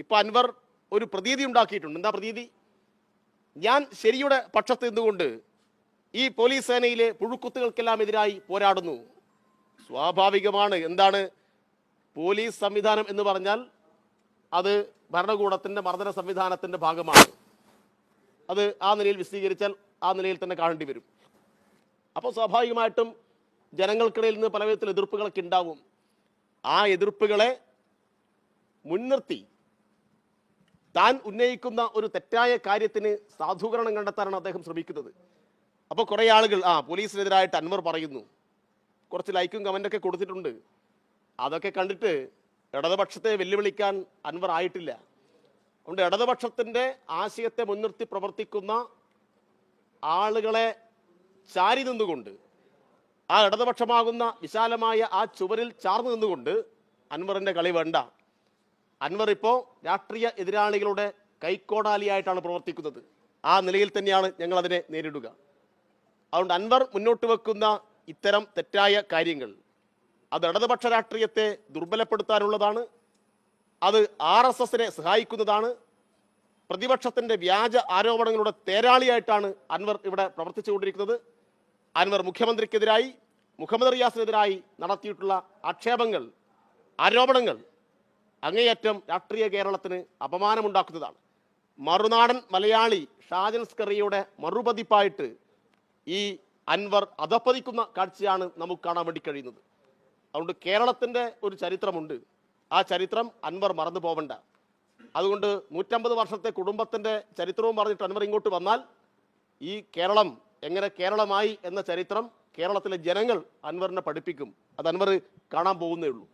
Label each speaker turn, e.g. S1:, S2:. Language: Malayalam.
S1: ഇപ്പൊ അൻവർ ഒരു പ്രതീതി ഉണ്ടാക്കിയിട്ടുണ്ട്. എന്താ പ്രതീതി? ഞാൻ ശരിയുടെ പക്ഷത്ത് നിന്നുകൊണ്ട് ഈ പോലീസ് സേനയിലെ പുഴുക്കുത്തുകൾക്കെല്ലാം എതിരായി പോരാടുന്നു. സ്വാഭാവികമാണ്. എന്താണ് പോലീസ് സംവിധാനം എന്ന് പറഞ്ഞാൽ? അത് ഭരണകൂടത്തിൻ്റെ മർദ്ദന സംവിധാനത്തിൻ്റെ ഭാഗമാണ്. അത് ആ നിലയിൽ വിശദീകരിച്ചാൽ ആ നിലയിൽ തന്നെ കാണേണ്ടി വരും. അപ്പോൾ സ്വാഭാവികമായിട്ടും ജനങ്ങൾക്കിടയിൽ നിന്ന് പല വിധത്തിൽ എതിർപ്പുകളൊക്കെ ഉണ്ടാവും. ആ എതിർപ്പുകളെ മുൻനിർത്തി താൻ ഉന്നയിക്കുന്ന ഒരു തെറ്റായ കാര്യത്തിന് സാധൂകരണം കണ്ടെത്താനാണ് അദ്ദേഹം ശ്രമിക്കുന്നത്. അപ്പോൾ കുറേ ആളുകൾ പോലീസിനെതിരായിട്ട് അൻവർ പറയുന്നു, കുറച്ച് ലൈക്കും കമൻ്റൊക്കെ കൊടുത്തിട്ടുണ്ട്. അതൊക്കെ കണ്ടിട്ട് ഇടതുപക്ഷത്തെ വെല്ലുവിളിക്കാൻ അൻവർ ആയിട്ടില്ല. അതുകൊണ്ട് ഇടതുപക്ഷത്തിൻ്റെ ആശയത്തെ മുൻനിർത്തി പ്രവർത്തിക്കുന്ന ആളുകളെ ചാരി നിന്നുകൊണ്ട്, ആ ഇടതുപക്ഷമാകുന്ന വിശാലമായ ആ ചുവരിൽ ചാർന്നു നിന്നുകൊണ്ട് അൻവറിൻ്റെ കളി വേണ്ട. അൻവർ ഇപ്പോൾ രാഷ്ട്രീയ എതിരാളികളുടെ കൈക്കോടാലിയായിട്ടാണ് പ്രവർത്തിക്കുന്നത്. ആ നിലയിൽ തന്നെയാണ് ഞങ്ങളതിനെ നേരിടുക. അതുകൊണ്ട് അൻവർ മുന്നോട്ട് വെക്കുന്ന ഇത്തരം തെറ്റായ കാര്യങ്ങൾ അത് ഇടതുപക്ഷ രാഷ്ട്രീയത്തെ ദുർബലപ്പെടുത്താനുള്ളതാണ്. അത് RSSനെ സഹായിക്കുന്നതാണ്. പ്രതിപക്ഷത്തിൻ്റെ വ്യാജ ആരോപണങ്ങളുടെ തേരാളിയായിട്ടാണ് അൻവർ ഇവിടെ പ്രവർത്തിച്ചുകൊണ്ടിരിക്കുന്നത്. അൻവർ മുഖ്യമന്ത്രിക്കെതിരായി, മുഹമ്മദ് റിയാസിനെതിരായി നടത്തിയിട്ടുള്ള ആക്ഷേപങ്ങൾ, ആരോപണങ്ങൾ അങ്ങേയറ്റം രാഷ്ട്രീയ കേരളത്തിന് അപമാനമുണ്ടാക്കുന്നതാണ്. മറുനാടൻ മലയാളി ഷാജൻ സ്കറിയുടെ മറുപതിപ്പായിട്ട് ഈ അൻവർ അധപ്പതിക്കുന്ന കാഴ്ചയാണ് നമുക്ക് കാണാൻ വേണ്ടി കഴിയുന്നത്. അതുകൊണ്ട് കേരളത്തിൻ്റെ ഒരു ചരിത്രമുണ്ട്. ആ ചരിത്രം അൻവർ മറന്നു പോവണ്ട. അതുകൊണ്ട് 150 വർഷത്തെ കുടുംബത്തിൻ്റെ ചരിത്രവും പറഞ്ഞിട്ട് അൻവർ ഇങ്ങോട്ട് വന്നാൽ ഈ കേരളം എങ്ങനെ കേരളമായി എന്ന ചരിത്രം കേരളത്തിലെ ജനങ്ങൾ അൻവറിനെ പഠിപ്പിക്കും. അത് അൻവർ കാണാൻ പോകുന്നേ ഉള്ളൂ.